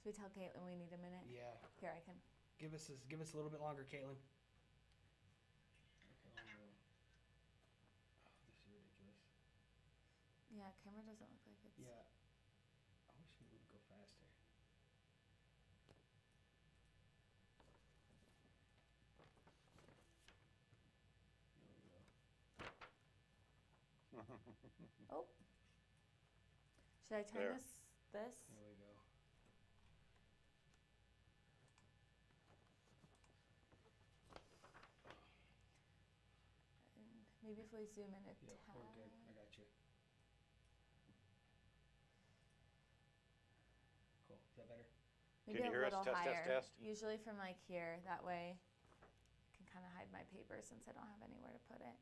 Should we tell Caitlin we need a minute? Yeah. Here, I can. Give us a little bit longer, Caitlin. Okay, oh, this is ridiculous. Yeah, camera doesn't look like it's. Yeah. I wish it would go faster. There we go. Oh. Should I turn There. this? There we go. And maybe if we zoom in a Yeah, tad. we're good. I got you. Cool. Is that better? Maybe Can you a hear us? little Test, test, higher. test. Usually from like here. That way I can kind of hide my paper since I don't have anywhere to put it.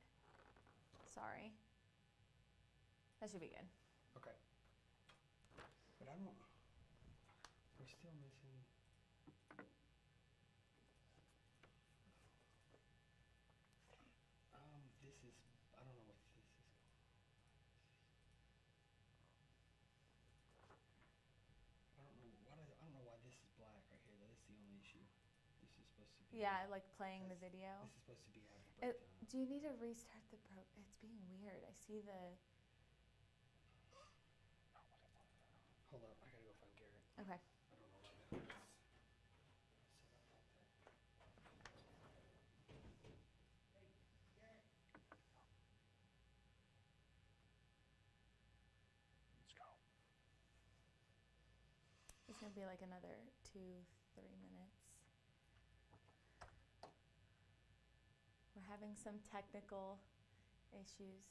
Sorry. That should be good. Okay. But I don't. We're still missing. This is. I don't know what this is. I don't know what. I don't know why this is black right here. Though. This is the only issue. This is supposed to be. Yeah, like playing the This- video. This is supposed to be having a breakdown. Do you need to restart the pro? It's being weird. I see the. Hold up. I gotta go find Garrett. Okay. I don't know why that is. Set up like that. Let's go. It's gonna be like another 2-3 minutes. We're having some technical issues.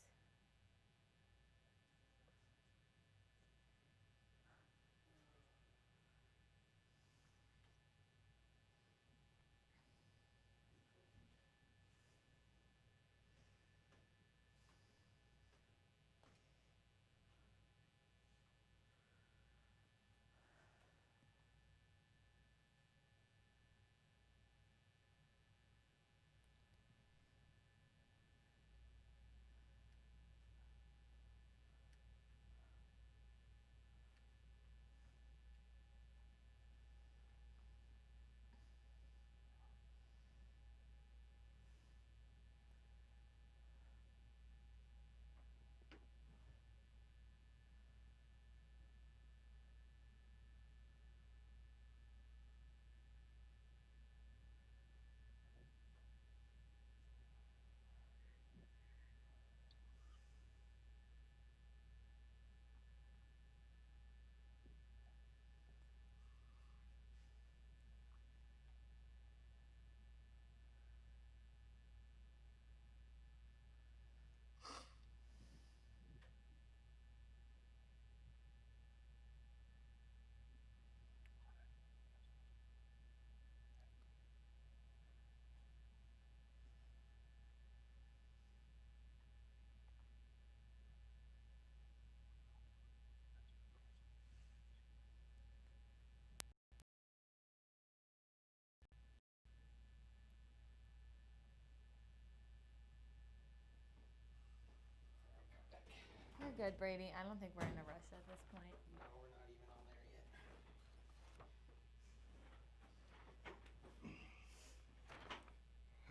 You're good, Brady. I don't think we're in a rush at this point. No, we're not even on there yet.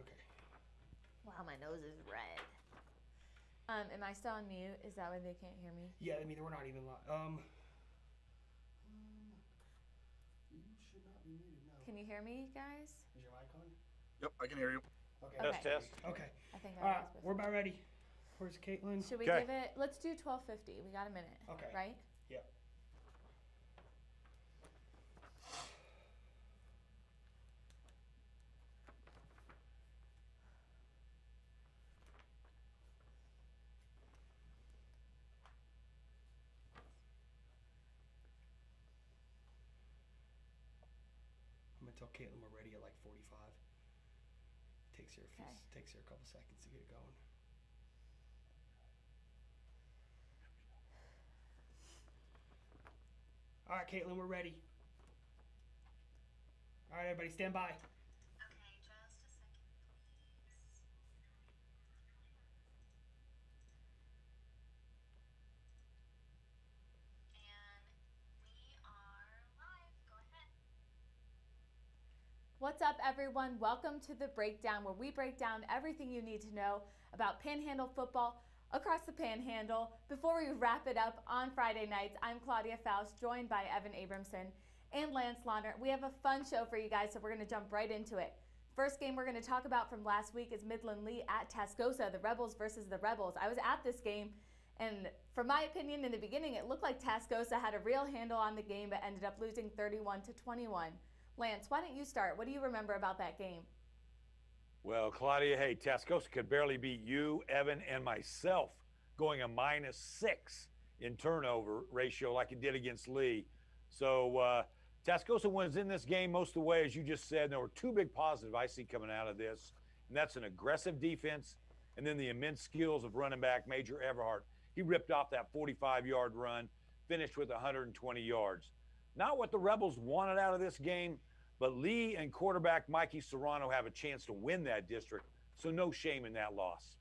Okay. Wow, my nose is red. Am I still on mute? Is that why they can't hear me? Yeah, I mean we're not even live. You should not be muted. No. Can you hear me, guys? Is your mic on? Yep, I can hear you. Okay. Test, Okay. test. Okay. I think I All right, was before. we're about ready. Where's Caitlin? Should we Okay. give it? Let's do 12:50. We got a minute. Okay. Right? Yep. I'm gonna tell Caitlin we're ready at like 45. Takes her Okay. takes her a couple seconds to get it going. All right, Caitlin, we're ready. All right, everybody, stand by. Okay, just a second, please. And we are live. Go ahead. What's up, everyone? Welcome to the Breakdown, where we break down everything you need to know about Panhandle football across the Panhandle. Before we wrap it up on Friday nights, I'm Claudia Faust, joined by Evan Abramson and Lance Launer. We have a fun show for you guys, so we're going to jump right into it. First game we're going to talk about from last week is Midland Lee at Tascosa, the Rebels versus the Rebels. I was at this game, and from my opinion, in the beginning, it looked like Tascosa had a real handle on the game, but ended up losing 31-21. Lance, why don't you start? What do you remember about that game? Well, Claudia, hey, Tascosa could barely beat you, Evan, and myself, going a -6 in turnover ratio like it did against Lee. So Tascosa was in this game most of the way, as you just said. There were two big positives I see coming out of this, and that's an aggressive defense and then the immense skills of running back Major Everhart. He ripped off that 45-yard run, finished with 120 yards. Not what the Rebels wanted out of this game, but Lee and quarterback Mikey Serrano have a chance to win that district, so no shame in that loss.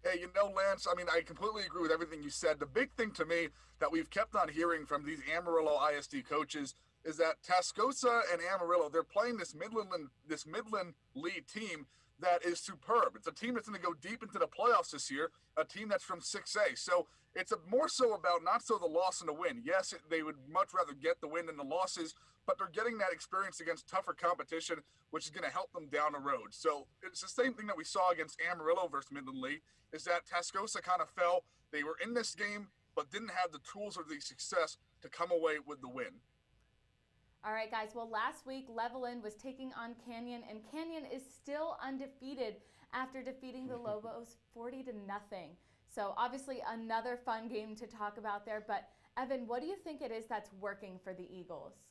Hey, Lance, I mean, I completely agree with everything you said. The big thing to me that we've kept on hearing from these Amarillo ISD coaches is that Tascosa and Amarillo, they're playing this Midland Lee team that is superb. It's a team that's going to go deep into the playoffs this year, a team that's from 6A. So it's more so about not so the loss and the win. Yes, they would much rather get the win than the losses, but they're getting that experience against tougher competition, which is going to help them down the road. So it's the same thing that we saw against Amarillo versus Midland Lee, is that Tascosa kind of fell. They were in this game, but didn't have the tools or the success to come away with the win. All right, guys. Well, last week, Levelland was taking on Canyon, and Canyon is still undefeated after defeating the Lobos 40-0. So obviously another fun game to talk about there. But Evan, what do you think it is that's working for the Eagles?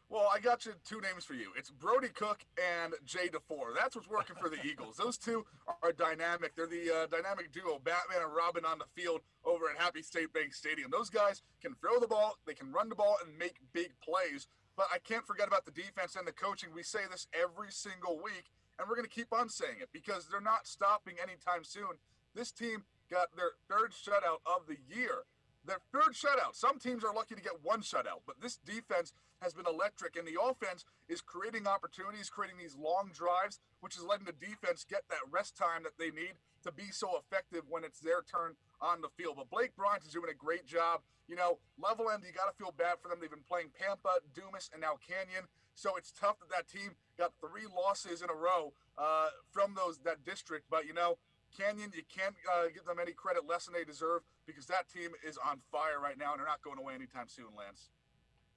Well, I got you two names for you. It's Brody Cook and Jay DeFore. That's what's working for the Eagles. Those two are dynamic. They're the dynamic duo, Batman and Robin, on the field over at Happy State Bank Stadium. Those guys can throw the ball, they can run the ball, and make big plays. But I can't forget about the defense and the coaching. We say this every single week, and we're going to keep on saying it because they're not stopping anytime soon. This team got their third shutout of the year. Their third shutout. Some teams are lucky to get one shutout, but this defense has been electric, and the offense is creating opportunities, creating these long drives, which is letting the defense get that rest time that they need to be so effective when it's their turn on the field. But Blake Bryant is doing a great job. Levelland, you got to feel bad for them. They've been playing Pampa, Dumas, and now Canyon, so it's tough that team got 3 losses in a row from that district. But, Canyon, you can't give them any credit less than they deserve because that team is on fire right now, and they're not going away anytime soon, Lance.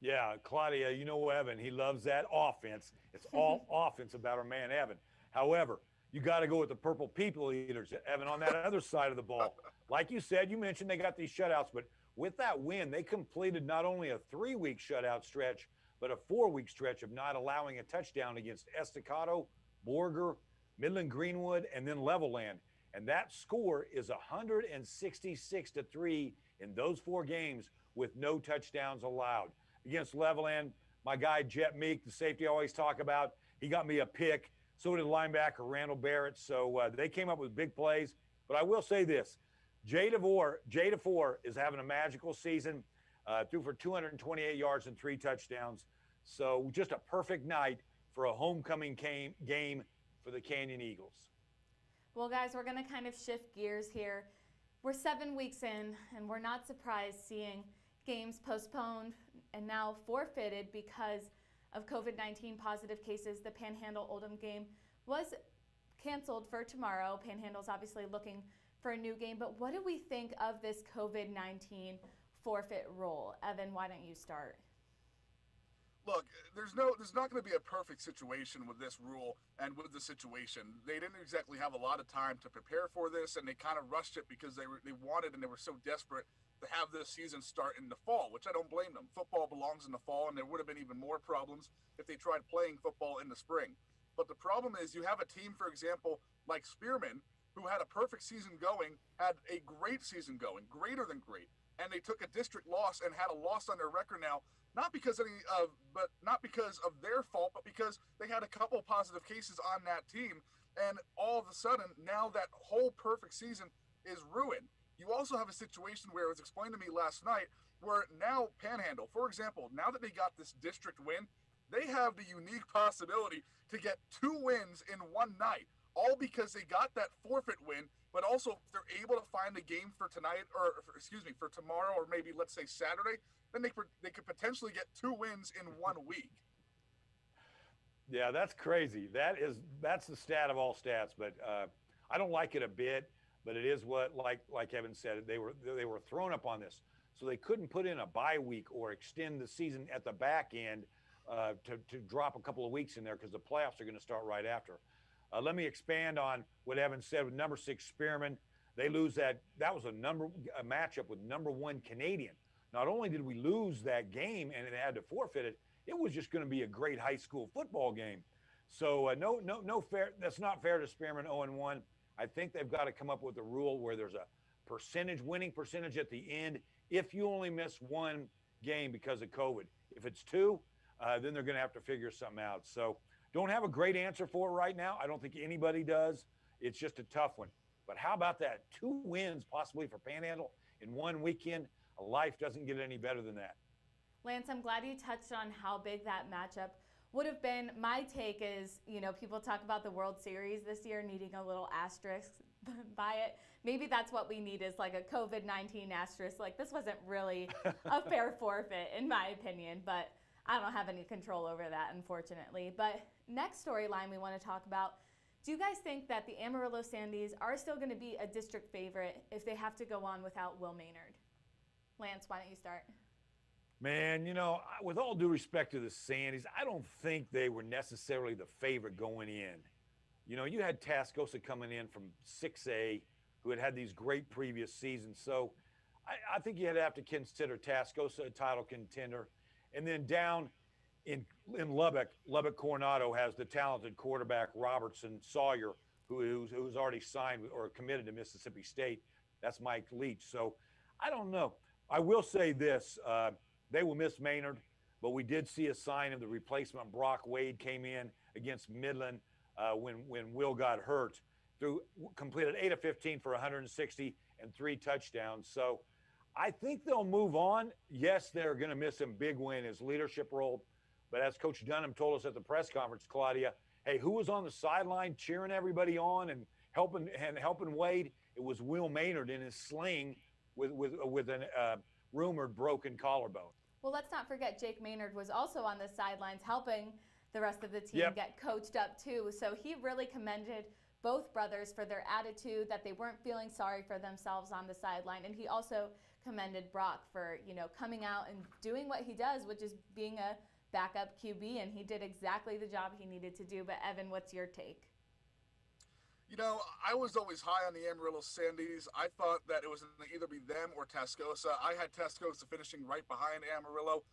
Yeah, Claudia, Evan, he loves that offense. It's all offense about our man, Evan. However, you got to go with the Purple People Eaters, Evan, on that other side of the ball. Like you said, you mentioned they got these shutouts, but with that win, they completed not only a 3-week shutout stretch, but a 4-week stretch of not allowing a touchdown against Estacado, Borger, Midland Greenwood, and then Levelland. And that score is 166-3 in those 4 games with no touchdowns allowed. Against Levelland, my guy Jet Meek, the safety I always talk about, he got me a pick. So did linebacker Randall Barrett. So they came up with big plays. But I will say this, Jay DeFore is having a magical season, threw for 228 yards and 3 touchdowns. So just a perfect night for a homecoming game for the Canyon Eagles. Well, guys, we're going to kind of shift gears here. We're 7 weeks in, and we're not surprised seeing games postponed and now forfeited because of COVID-19 positive cases. The Panhandle Oldham game was canceled for tomorrow. Panhandle's obviously looking for a new game, but what do we think of this COVID-19 forfeit rule? Evan, why don't you start? Look, there's not going to be a perfect situation with this rule and with the situation. They didn't exactly have a lot of time to prepare for this, and they kind of rushed it because they wanted and they were so desperate to have this season start in the fall, which I don't blame them. Football belongs in the fall, and there would have been even more problems if they tried playing football in the spring. But the problem is you have a team, for example, like Spearman, who had a perfect season going, had a great season going, greater than great, and they took a district loss and had a loss on their record now. Not because of their fault, but because they had a couple positive cases on that team, and all of a sudden now that whole perfect season is ruined. You also have a situation where it was explained to me last night, where now Panhandle, for example, now that they got this district win, they have the unique possibility to get 2 wins in one night, all because they got that forfeit win. But also, if they're able to find a game for tonight, or for tomorrow, or maybe let's say Saturday, then they could potentially get 2 wins in 1 week. Yeah, that's crazy. That's the stat of all stats, but I don't like it a bit. But it is what, like Evan said, they were thrown up on this, so they couldn't put in a bye week or extend the season at the back end to drop a couple of weeks in there, because the playoffs are going to start right after. Let me expand on what Evan said with number 6 Spearman. They lose that. That was a matchup with number 1 Canadian. Not only did we lose that game and it had to forfeit it, it was just going to be a great high school football game. So no fair. That's not fair to Spearman 0-1. I think they've got to come up with a rule where there's a winning percentage at the end if you only miss 1 game because of COVID. If it's 2, then they're going to have to figure something out. So don't have a great answer for it right now. I don't think anybody does. It's just a tough one. But how about that? 2 wins possibly for Panhandle in 1 weekend. Life doesn't get any better than that. Lance, I'm glad you touched on how big that matchup would have been. My take is, people talk about the World Series this year needing a little asterisk by it. Maybe that's what we need, is like a COVID-19 asterisk. Like, this wasn't really a fair forfeit, in my opinion, but I don't have any control over that, unfortunately. But next storyline we want to talk about, do you guys think that the Amarillo Sandys are still going to be a district favorite if they have to go on without Will Maynard? Lance, why don't you start? Man, with all due respect to the Sandys, I don't think they were necessarily the favorite going in. You had Tascosa coming in from 6A, who had these great previous seasons. So I think you'd have to consider Tascosa a title contender. And then down in Lubbock Coronado has the talented quarterback Robertson Sawyer, who's already signed or committed to Mississippi State. That's Mike Leach. So I don't know. I will say this. They will miss Maynard, but we did see a sign of the replacement. Brock Wade came in against Midland when Will got hurt. Completed 8 of 15 for 160 and 3 touchdowns. So I think they'll move on. Yes, they're going to miss him big when his leadership role. But as Coach Dunham told us at the press conference, Claudia, hey, who was on the sideline cheering everybody on and helping Wade? It was Will Maynard in his sling with a rumored broken collarbone. Well, let's not forget Jake Maynard was also on the sidelines helping the rest of the team get coached up too. So he really commended both brothers for their attitude, that they weren't feeling sorry for themselves on the sideline. And he also commended Brock for, coming out and doing what he does, which is being a backup QB, and he did exactly the job he needed to do. But Evan, what's your take? I was always high on the Amarillo Sandys. I thought that it was going to either be them or Tascosa. I had Tascosa finishing right behind Amarillo.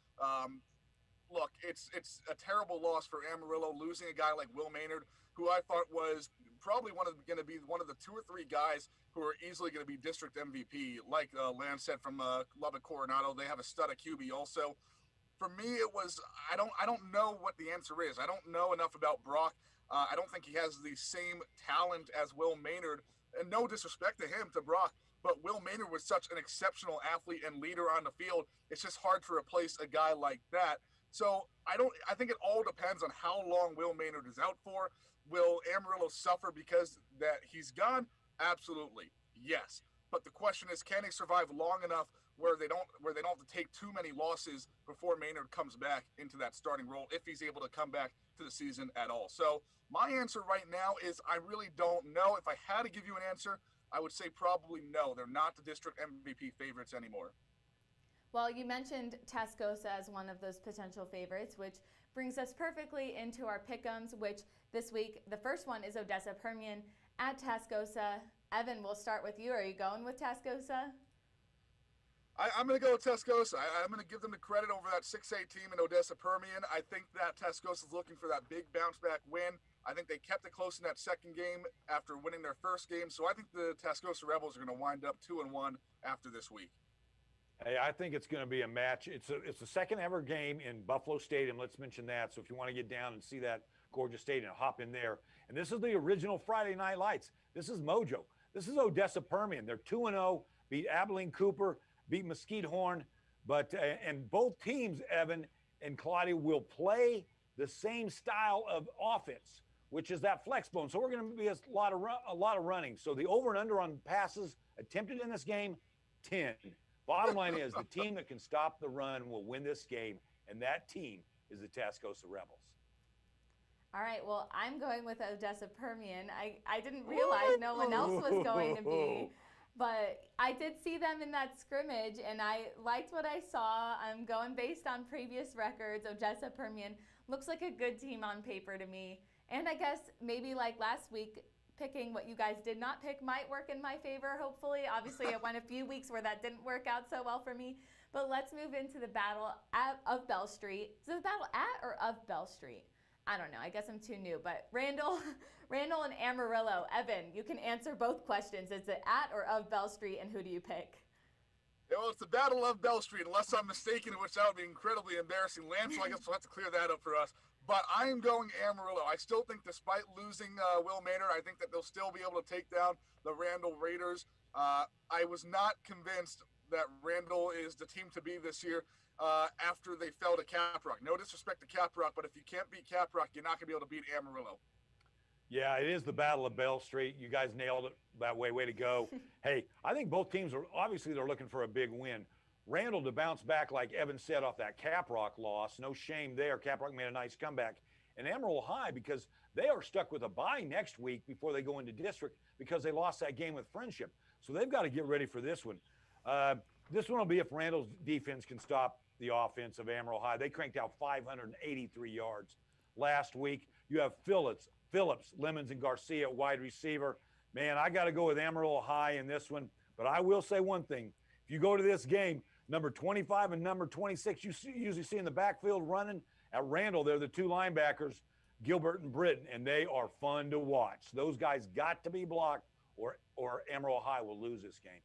Look, it's a terrible loss for Amarillo, losing a guy like Will Maynard, who I thought was probably going to be one of the 2 or 3 guys who are easily going to be district MVP. Like Lance said, from Lubbock Coronado, they have a stud at QB also. For me, it was I don't know what the answer is. I don't know enough about Brock. I don't think he has the same talent as Will Maynard, and no disrespect to him, to Brock, but Will Maynard was such an exceptional athlete and leader on the field. It's just hard to replace a guy like that. So I think it all depends on how long Will Maynard is out for. Will Amarillo suffer because that he's gone? Absolutely, yes. But the question is, can he survive long enough where they don't have to take too many losses before Maynard comes back into that starting role, if he's able to come back to the season at all? So my answer right now is I really don't know. If I had to give you an answer, I would say probably no. They're not the district MVP favorites anymore. Well, you mentioned Tascosa as one of those potential favorites, which brings us perfectly into our pick'ems, which this week, the first one is Odessa Permian at Tascosa. Evan, we'll start with you. Are you going with Tascosa? I'm going to go with Tascosa. I'm going to give them the credit over that 6A team in Odessa Permian. I think that Tascosa is looking for that big bounce-back win. I think they kept it close in that second game after winning their first game. So I think the Tascosa Rebels are going to wind up 2-1 after this week. Hey, I think it's going to be a match. It's the second ever game in Buffalo Stadium. Let's mention that. So if you want to get down and see that gorgeous stadium, hop in there. And this is the original Friday Night Lights. This is Mojo. This is Odessa Permian. They're 2-0, beat Abilene Cooper, beat Mesquite Horn. But and both teams, Evan and Claudia, will play the same style of offense, which is that flex bone. So we're going to be a lot of running. So the over and under on passes attempted in this game, 10. Bottom line is the team that can stop the run will win this game, and that team is the Tascosa Rebels. All right, well, I'm going with Odessa Permian. I didn't realize no one else was going to be, but I did see them in that scrimmage, and I liked what I saw. I'm going based on previous records. Odessa Permian looks like a good team on paper to me. And I guess maybe like last week, picking what you guys did not pick might work in my favor, hopefully. Obviously, it went a few weeks where that didn't work out so well for me. But let's move into the battle of Bell Street. Is it the battle at or of Bell Street? I don't know. I guess I'm too new. But Randall and Amarillo. Evan, you can answer both questions. Is it at or of Bell Street, and who do you pick? Yeah, well, it's the Battle of Bell Street, unless I'm mistaken, which that would be incredibly embarrassing. Lance, so I guess we'll have to clear that up for us. But I am going Amarillo. I still think, despite losing Will Maynard, I think that they'll still be able to take down the Randall Raiders. I was not convinced that Randall is the team to be this year after they fell to Caprock. No disrespect to Caprock, but if you can't beat Caprock, you're not going to be able to beat Amarillo. Yeah, it is the Battle of Bell Street. You guys nailed it that way. Way to go. Hey, I think both teams are obviously they're looking for a big win. Randall to bounce back, like Evan said, off that Caprock loss. No shame there. Caprock made a nice comeback. And Amarillo High, because they are stuck with a bye next week before they go into district because they lost that game with Friendship. So they've got to get ready for this one. This one will be if Randall's defense can stop the offense of Amarillo High. They cranked out 583 yards last week. You have Phillips, Lemons, and Garcia at wide receiver. Man, I got to go with Amarillo High in this one. But I will say one thing. If you go to this game, number 25 and number 26, you usually see in the backfield running. At Randall, they're the two linebackers, Gilbert and Britton, and they are fun to watch. Those guys got to be blocked, or Amarillo High will lose this game.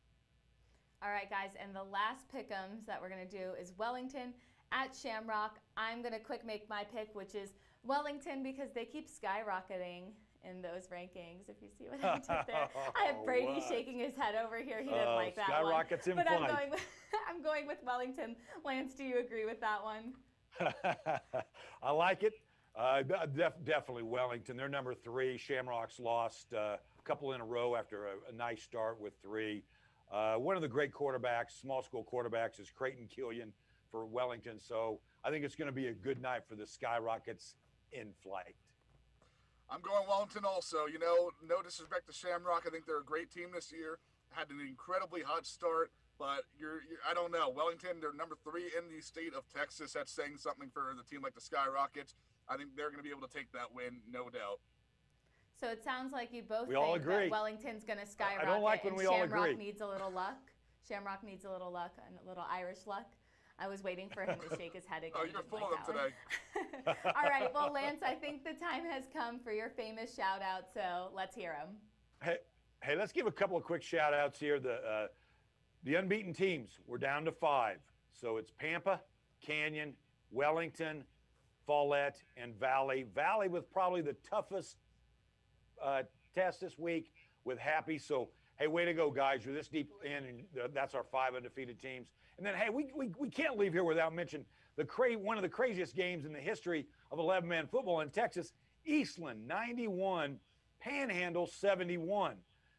All right, guys, and the last pick'ems that we're going to do is Wellington at Shamrock. I'm going to quick make my pick, which is Wellington, because they keep skyrocketing in those rankings, if you see what I did there. I have Brady shaking his head over here. He didn't like that one. Skyrockets in but flight. I'm going with Wellington. Lance, do you agree with that one? I like it. Definitely Wellington. They're number 3. Shamrock's lost a couple in a row after a nice start with 3. One of the great quarterbacks, small school quarterbacks, is Creighton Killian for Wellington. So I think it's going to be a good night for the Skyrockets in flight. I'm going Wellington also. You know, no disrespect to Shamrock. I think they're a great team this year. Had an incredibly hot start, but I don't know. Wellington, they're number 3 in the state of Texas. That's saying something for the team like the Skyrockets. I think they're going to be able to take that win, no doubt. So it sounds like you both all think agree. that Wellington's going to skyrocket. I don't like when we all agree. Shamrock needs a little luck. Shamrock needs a little luck and a little Irish luck. I was waiting for him to shake his head again. Oh, you're full of them today. All right, well, Lance, I think the time has come for your famous shout out, so let's hear them. Hey, let's give a couple of quick shout outs here. The unbeaten teams, we're down to 5. So it's Pampa, Canyon, Wellington, Follett, and Valley. Valley with probably the toughest test this week with Happy. So, hey, way to go, guys. You're this deep in, and that's our 5 undefeated teams. And then, hey, we can't leave here without mentioning one of the craziest games in the history of 11-man football in Texas. Eastland, 91, Panhandle, 71.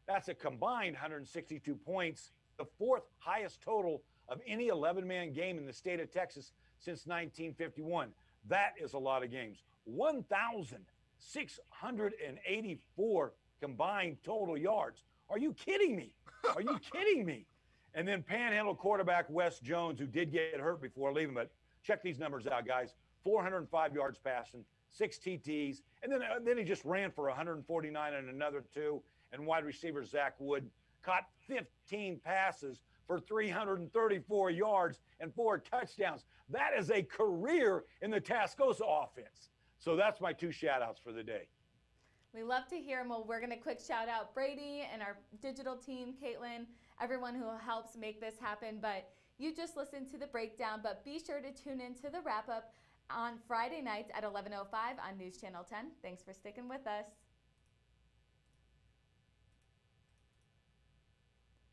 That's a combined 162 points, the 4th highest total of any 11-man game in the state of Texas since 1951. That is a lot of games. 1,684 combined total yards. Are you kidding me? Are you kidding me? And then Panhandle quarterback Wes Jones, who did get hurt before leaving, but check these numbers out, guys. 405 yards passing, 6 TTs, and then he just ran for 149 and another 2. And wide receiver Zach Wood caught 15 passes for 334 yards and 4 touchdowns. That is a career in the Tascosa offense. So that's my 2 shout-outs for the day. We love to hear them. Well, we're going to quick shout out Brady and our digital team, Caitlin, everyone who helps make this happen. But you just listened to the breakdown, but be sure to tune in to the wrap-up on Friday nights at 11:05 on News Channel 10. Thanks for sticking with us.